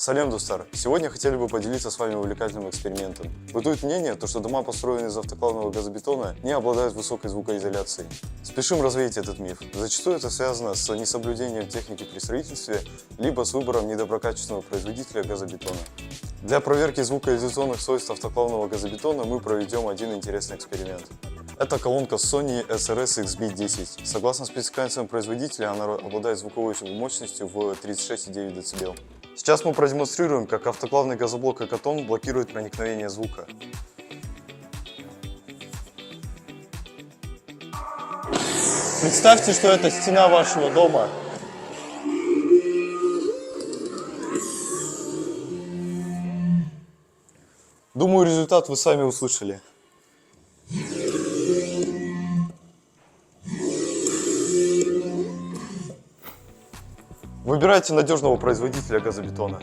Салем, Дустар! Сегодня хотели бы поделиться с вами увлекательным экспериментом. Бытует мнение, что дома, построенные из автоклавного газобетона, не обладают высокой звукоизоляцией. Спешим развеять этот миф. Зачастую это связано с несоблюдением техники при строительстве, либо с выбором недоброкачественного производителя газобетона. Для проверки звукоизоляционных свойств автоклавного газобетона мы проведем один интересный эксперимент. Это колонка Sony SRS XB10. Согласно спецификациям производителя, она обладает звуковой мощностью в 36,9 дБ. Сейчас мы продемонстрируем, как автоклавный газоблок Экотон блокирует проникновение звука. Представьте, что это стена вашего дома. Думаю, результат вы сами услышали. Выбирайте надежного производителя газобетона.